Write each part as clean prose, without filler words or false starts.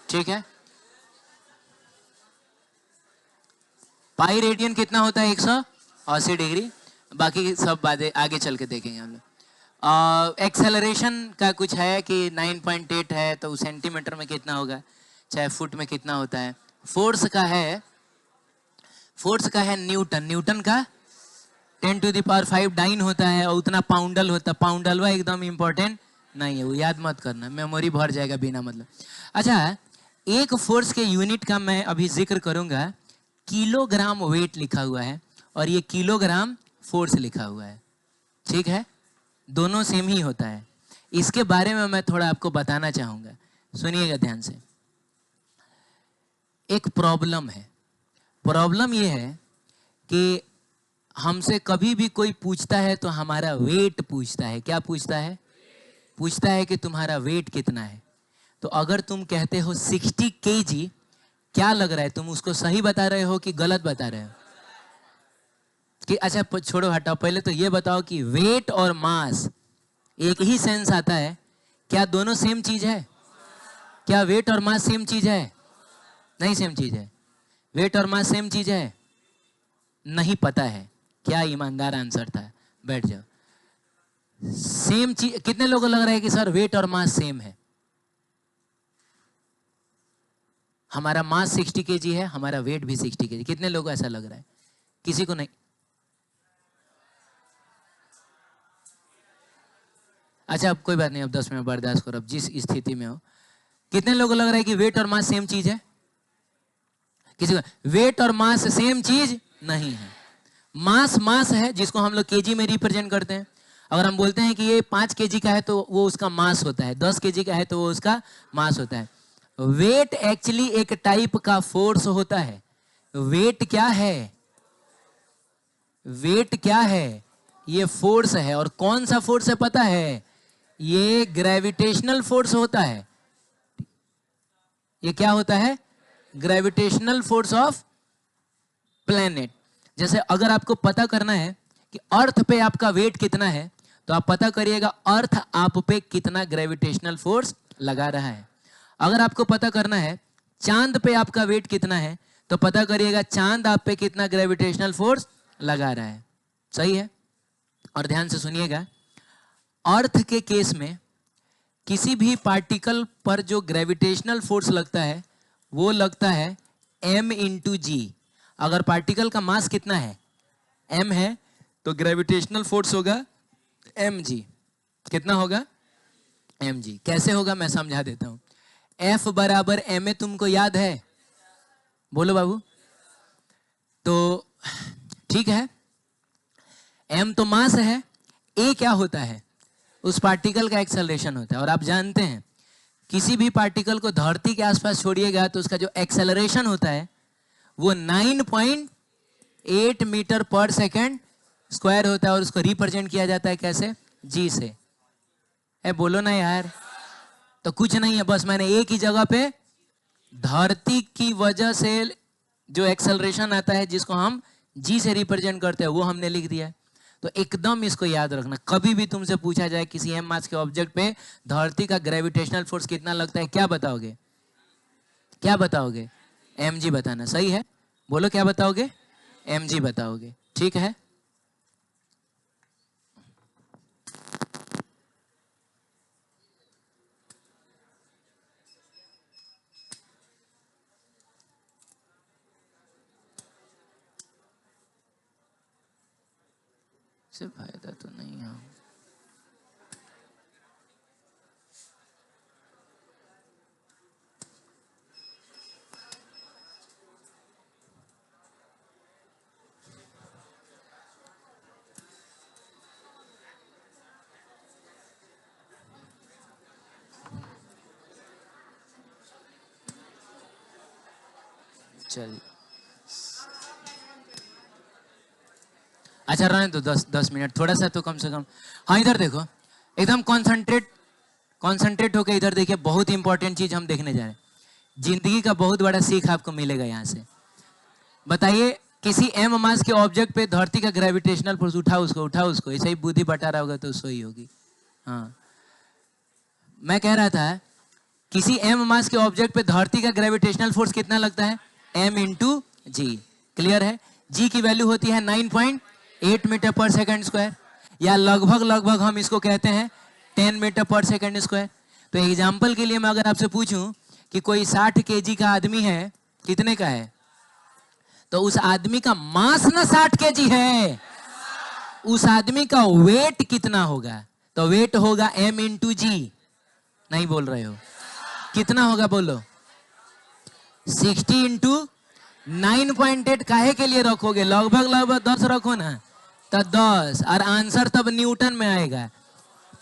ठीक है। Pi radian कितना होता है? 180 डिग्री। बाकी सब बातें आगे चल के देखेंगे हम लोग। एक्सेलरेशन का कुछ है कि 9.8 है तो सेंटीमीटर में कितना होगा, चाहे फुट में कितना होता है। फोर्स का है न्यूटन। न्यूटन का 10⁵ डाइन होता है और उतना पाउंडल होता है। पाउंडलवा एकदम इंपॉर्टेंट नहीं है, वो याद मत करना, मेमोरी भर जाएगा बिना मतलब। अच्छा, एक फोर्स के यूनिट का मैं अभी जिक्र करूंगा। किलोग्राम वेट लिखा हुआ है और ये किलोग्राम फोर्स लिखा हुआ है, ठीक है, दोनों सेम ही होता है। इसके बारे में मैं थोड़ा आपको बताना चाहूंगा, सुनिएगा ध्यान से। एक प्रॉब्लम है। प्रॉब्लम ये है कि हमसे कभी भी कोई पूछता है तो हमारा वेट पूछता है। क्या पूछता है? पूछता है कि तुम्हारा वेट कितना है। तो अगर तुम कहते हो 60 kg, क्या लग रहा है, तुम उसको सही बता रहे हो कि गलत बता रहे हो? कि अच्छा छोड़ो हटाओ, पहले तो ये बताओ कि वेट और मास एक ही सेंस आता है, क्या दोनों सेम चीज है? क्या वेट और मास सेम चीज है? नहीं सेम चीज है। वेट और मास सेम चीज है? नहीं पता है। क्या ईमानदार आंसर था, बैठ जाओ। सेम चीज। कितने लोगों को लग रहा है कि सर वेट और मास सेम है? हमारा मास 60 kg है, हमारा वेट भी 60 kg। कितने लोगों को ऐसा लग रहा है? किसी को नहीं। अच्छा अब कोई बात नहीं, अब 10 मिनट बर्दाश्त करो, अब जिस स्थिति में हो। कितने लोगों को लग रहा है कि वेट और मास सेम चीज है? किसी को? वेट और मास सेम चीज नहीं है। मास मास है जिसको हम लोग केजी में रिप्रेजेंट करते हैं। अगर हम बोलते हैं कि ये 5 kg का है तो वो उसका मास होता है, 10 kg का है तो वो उसका मास होता है। वेट एक्चुअली एक टाइप का फोर्स होता है। वेट क्या है? वेट क्या है? ये फोर्स है। और कौन सा फोर्स है पता है? ये ग्रेविटेशनल फोर्स होता है। ये क्या होता है? Gravitational force of planet. जैसे अगर आपको पता करना है कि अर्थ पे आपका वेट कितना है, तो आप पता करिएगा अर्थ आप पे कितना ग्रेविटेशनल फोर्स लगा रहा है। अगर आपको पता करना है चांद पे आपका वेट कितना है, तो पता करिएगा चांद आप पे कितना ग्रेविटेशनल फोर्स लगा रहा है। सही है? और ध्यान से सुनिएगा, अर्थ के केस में किसी भी पार्टिकल पर जो ग्रेविटेशनल फोर्स लगता है वो लगता है m/g। अगर पार्टिकल का मास कितना है? m है, तो ग्रेविटेशनल फोर्स होगा mg। कितना होगा? mg। कैसे होगा मैं समझा देता हूं। F बराबर ma तुमको याद है? बोलो बाबू। तो ठीक है, m तो मास है, a क्या होता है? उस पार्टिकल का एक्सेलरेशन होता है। और आप जानते हैं किसी भी पार्टिकल को धरती के आसपास छोड़िएगा तो उसका जो एक्सेलरेशन होता है वो 9.8 मीटर पर सेकेंड स्क्वायर होता है। और उसको रिप्रेजेंट किया जाता है कैसे? जी से। बोलो ना यार। तो कुछ नहीं है, बस मैंने एक ही जगह पे धरती की वजह से जो एक्सेलरेशन आता है जिसको हम जी से रिप्रेजेंट करते हैं वो हमने लिख दिया है। तो एकदम इसको याद रखना, कभी भी तुमसे पूछा जाए किसी एम मास के ऑब्जेक्ट पे धरती का ग्रेविटेशनल फोर्स कितना लगता है, क्या बताओगे? क्या बताओगे? mg बताना। सही है? बोलो क्या बताओगे? mg बताओगे। ठीक है? से फायदा तो नहीं है। चल अच्छा रहने तो 10 मिनट, थोड़ा सा तो कम से कम। हाँ इधर देखो, एकदम कॉन्सेंट्रेट होकर इधर देखिए। बहुत इंपॉर्टेंट चीज हम देखने जा रहे हैं। जिंदगी का बहुत बड़ा सीख आपको मिलेगा यहाँ से। बताइए किसी एम मास के ऑब्जेक्ट पे धरती का ग्रेविटेशनल फोर्स, उठाओ उसको। ऐसे ही बुद्धि बटा रहा होगा तो सो ही होगी। हाँ मैं कह रहा था किसी m मास के ऑब्जेक्ट पे धरती का ग्रेविटेशनल फोर्स कितना लगता है? m इंटू जी। क्लियर है? g की वैल्यू होती है 9.8 मीटर पर सेकंड स्क्वायर, या लगभग हम इसको कहते हैं 10 मीटर पर सेकंड स्क्वायर। तो एग्जाम्पल के लिए मैं अगर आपसे पूछूं कि कोई 60 केजी का आदमी है, कितने का है? तो उस आदमी का मास ना 60 केजी है, उस आदमी का वेट कितना होगा? तो वेट होगा m इंटू जी। नहीं बोल रहे हो? कितना होगा बोलो? 60 इंटू 9.8। काहे के लिए रखोगे? लगभग 10 रखो ना, तो 10, और आंसर तब न्यूटन में आएगा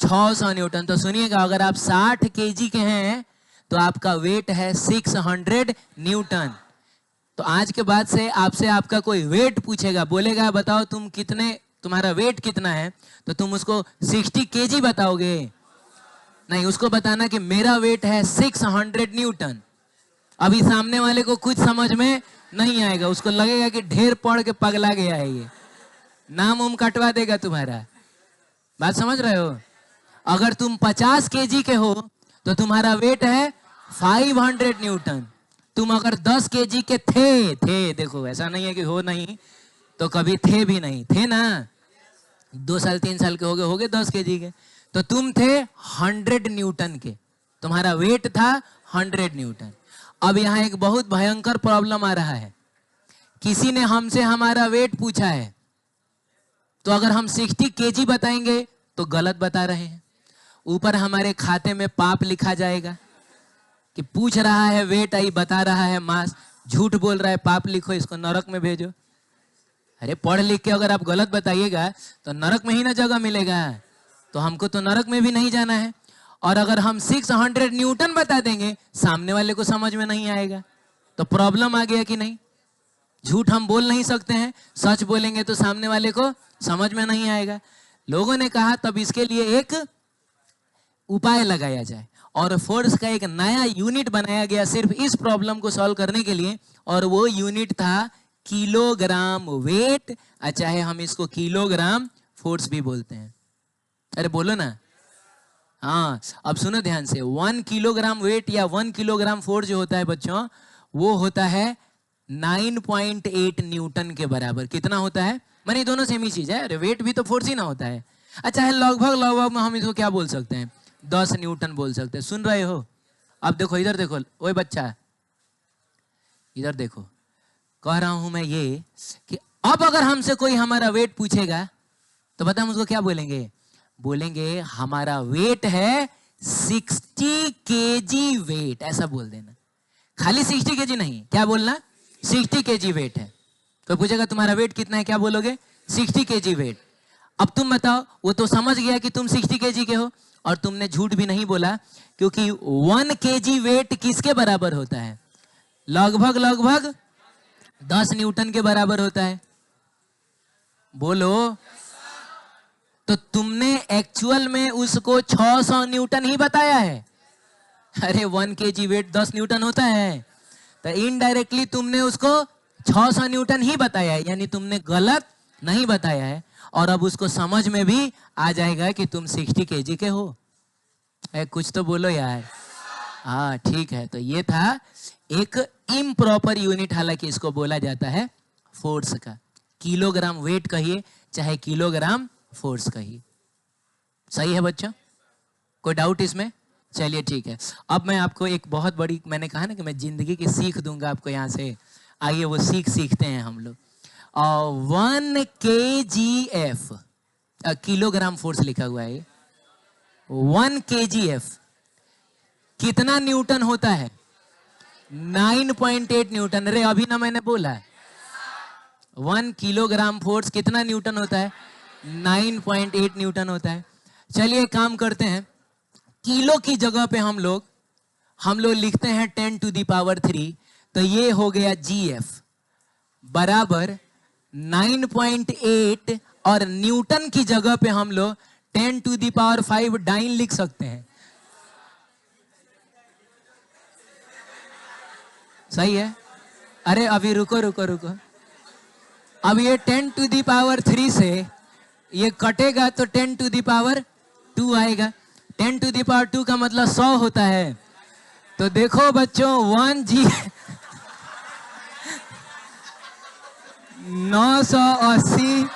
600 न्यूटन। तो सुनिएगा, अगर आप 60 केजी के हैं तो आपका वेट है 600 न्यूटन। तो आज के बाद से आपसे आपका कोई वेट पूछेगा, बोलेगा बताओ तुम कितने, तुम्हारा वेट कितना है, तो तुम उसको 60 केजी बताओगे? नहीं, उसको बताना कि मेरा वेट है 600 न्यूटन। अभी सामने वाले को कुछ समझ में नहीं आएगा, उसको लगेगा कि ढेर पढ़ के पगला गया है, ये नाम कटवा देगा तुम्हारा। बात समझ रहे हो? अगर तुम 50 केजी के हो तो तुम्हारा वेट है 500 न्यूटन। तुम अगर 10 केजी के थे, देखो ऐसा नहीं है कि हो नहीं, तो कभी थे भी नहीं, थे ना, 2 साल 3 साल के होगे 10 केजी के, तो तुम थे 100 न्यूटन के, तुम्हारा वेट था 100 न्यूटन। अब यहाँ एक बहुत भयंकर प्रॉब्लम आ रहा है, किसी ने हमसे हमारा वेट पूछा है, तो अगर हम 60 केजी बताएंगे तो गलत बता रहे हैं, ऊपर हमारे खाते में पाप लिखा जाएगा कि पूछ रहा है वेट, आई बता रहा है मास, झूठ बोल रहा है, पाप लिखो, इसको नरक में भेजो। अरे पढ़ लिख के अगर आप गलत बताइएगा तो नरक में ही ना जगह मिलेगा, तो हमको तो नरक में भी नहीं जाना है। और अगर हम 600 न्यूटन बता देंगे, सामने वाले को समझ में नहीं आएगा, तो प्रॉब्लम आ गया कि नहीं? झूठ हम बोल नहीं सकते हैं, सच बोलेंगे तो सामने वाले को समझ में नहीं आएगा। लोगों ने कहा तब इसके लिए एक उपाय लगाया जाए, और फोर्स का एक नया यूनिट बनाया गया सिर्फ इस प्रॉब्लम को सॉल्व करने के लिए, और वो यूनिट था किलोग्राम वेट, चाहे हम इसको किलोग्राम फोर्स भी बोलते हैं। अरे बोलो ना। हाँ, अब सुनो ध्यान से, 1 किलोग्राम वेट या 1 किलोग्राम फोर्स जो होता है बच्चों, वो होता है 9.8 न्यूटन के बराबर। कितना होता है? माने दोनों सेम ही चीज है, अरे वेट भी तो फोर्स ही ना होता है। अच्छा है, लगभग में हम इसको क्या बोल सकते हैं? 10 न्यूटन बोल सकते हैं। सुन रहे हो? अब देखो, इधर देखो, ओए बच्चा इधर देखो, कह रहा हूं मैं ये कि अब अगर हमसे कोई हमारा वेट पूछेगा तो बता हम उसको क्या बोलेंगे? बोलेंगे हमारा वेट है 60 केजी वेट, ऐसा बोल देना। खाली 60 केजी नहीं, क्या बोलना? 60 केजी वेट है। तो पूछेगा तुम्हारा वेट कितना है, क्या बोलोगे? 60 केजी वेट। अब तुम बताओ, वो तो समझ गया कि तुम 60 केजी के हो, और तुमने झूठ भी नहीं बोला, क्योंकि 1 केजी वेट किसके बराबर होता है? लगभग 10 न्यूटन के बराबर होता है। बोलो। तो तुमने एक्चुअल में उसको 600 न्यूटन ही बताया है। अरे 1 केजी वेट 10 न्यूटन होता है, तो इनडायरेक्टली तुमने उसको 600 न्यूटन ही बताया है, यानी तुमने गलत नहीं बताया है। और अब उसको समझ में भी आ जाएगा कि तुम 60 केजी के हो। कुछ तो बोलो यार। हाँ ठीक है, तो ये था एक इम्प्रॉपर यूनिट, हालांकि इसको बोला जाता है फोर्स का। किलोग्राम वेट कहिए चाहे किलोग्राम फोर्स कहिए। सही है बच्चों? कोई डाउट इसमें? चलिए ठीक है। अब मैं आपको एक बहुत बड़ी, मैंने कहा ना कि मैं जिंदगी की सीख दूंगा आपको यहाँ से। आइए वो सीखते हैं हम लोग। 1 kgf, किलोग्राम फोर्स लिखा हुआ है, 1 kgf कितना न्यूटन होता है? 9.8 न्यूटन। अरे अभी ना मैंने बोला 1 किलोग्राम फोर्स कितना न्यूटन होता है? 9.8 न्यूटन होता है। चलिए काम करते हैं, किलो की जगह पे हम लोग लिखते हैं 10 to the power 3, तो ये हो गया GF बराबर 9.8, और न्यूटन की जगह पे हम लोग 10 to the power 5 डाइन लिख सकते हैं। सही है? अरे अभी रुको, अब ये 10 to the power 3 से ये कटेगा तो 10 to the power 2 आएगा। 10 to the power 2 का मतलब 100 होता है। तो देखो बच्चों 1G 980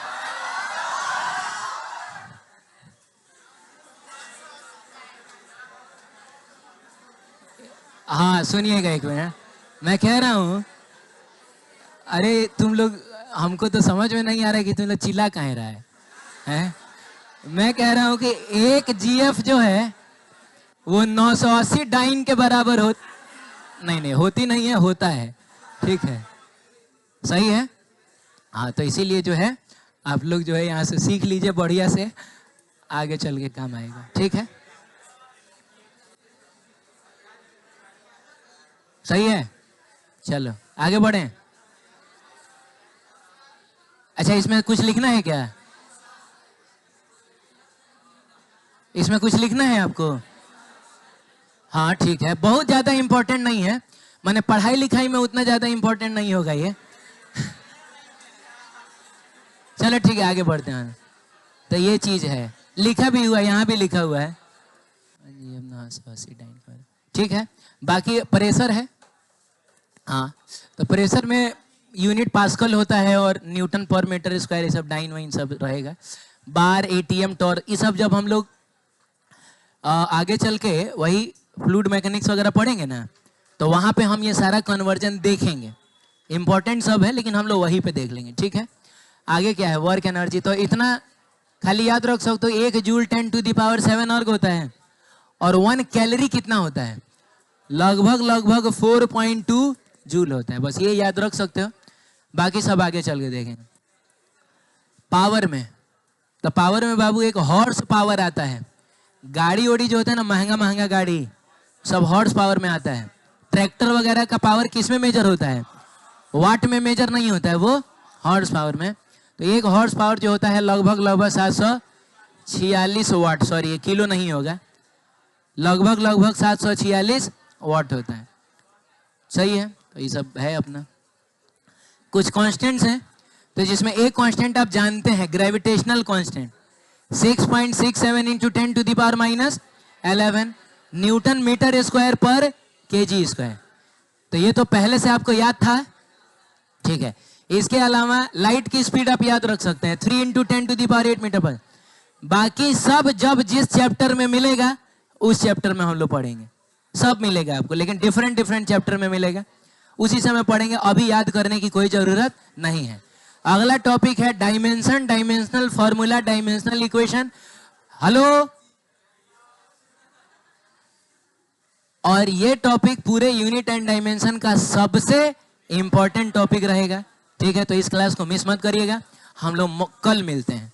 हाँ सुनिएगा एक मिनट, मैं कह रहा हूँ, अरे तुम लोग, हमको तो समझ में नहीं आ रहा है कि तुम लोग चिल्ला काहे रहा है? मैं कह रहा हूँ कि एक जीएफ जो है वो 980 डाइन के बराबर हो, नहीं नहीं होती नहीं है, होता है, ठीक है, सही है। हाँ तो इसीलिए जो है आप लोग जो है यहाँ से सीख लीजिए बढ़िया से, आगे चल के काम आएगा, ठीक है, सही है। चलो आगे बढ़ें। अच्छा इसमें कुछ लिखना है क्या? इसमें कुछ लिखना है आपको? हाँ ठीक है, बहुत ज्यादा इंपॉर्टेंट नहीं है, माने पढ़ाई लिखाई में उतना ज्यादा इंपॉर्टेंट नहीं होगा ये। चलो ठीक है आगे बढ़ते हैं। तो ये चीज है, लिखा भी हुआ है, यहाँ भी लिखा हुआ है, ठीक है। बाकी प्रेशर है, हाँ तो प्रेशर में यूनिट पास्कल होता है और न्यूटन पर मीटर स्क्वायर, ये सब डाइन वाइन सब रहेगा। बार, एटीएम, टॉर्क, ये सब जब हम लोग आगे चल के वही फ्लूइड मैकेनिक्स वगैरह पढ़ेंगे ना, तो वहाँ पे हम ये सारा कन्वर्जन देखेंगे। इंपॉर्टेंट सब है लेकिन हम लोग वहीं पे देख लेंगे, ठीक है। आगे क्या है, वर्क एनर्जी, तो इतना खाली याद रख सकते हो, 1 जूल 10⁻7 अर्ग होता है, और 1 कैलोरी कितना होता है, लगभग 4.2 जूल होता है, बस ये याद रख सकते हो, बाकी सब आगे चल के देखेंगे। पावर में, तो पावर में बाबू एक हॉर्स पावर आता है, गाड़ी ओड़ी जो होता है ना, महंगा गाड़ी सब हॉर्स पावर में आता है। ट्रैक्टर वगैरह का पावर किस में मेजर होता है, वाट में मेजर नहीं होता है, वो हॉर्स पावर में। तो एक हॉर्स पावर जो होता है लगभग 746 वाट, सॉरी ये किलो नहीं होगा, लगभग 746 वाट होता है, सही है। तो ये सब है अपना, कुछ कांस्टेंट्स हैं, तो जिसमें एक कांस्टेंट आप जानते हैं, gravitational constant 6.67 into 10⁻11 newton metre square per KG square. तो ये तो पहले से आपको याद था, ठीक है। इसके अलावा लाइट की स्पीड आप याद रख सकते हैं 3 इंटू 10⁸ मीटर पर। बाकी सब जब जिस चैप्टर में मिलेगा उस चैप्टर में हम लोग पढ़ेंगे, सब मिलेगा आपको, लेकिन डिफरेंट चैप्टर में मिलेगा, उसी समय पढ़ेंगे, अभी याद करने की कोई जरूरत नहीं है। अगला टॉपिक है dimension, dimensional formula, dimensional equation. Hello, और ये टॉपिक पूरे यूनिट एंड डायमेंशन का सबसे इंपॉर्टेंट टॉपिक रहेगा, ठीक है। तो इस क्लास को मिस मत करिएगा, हम लोग कल मिलते हैं।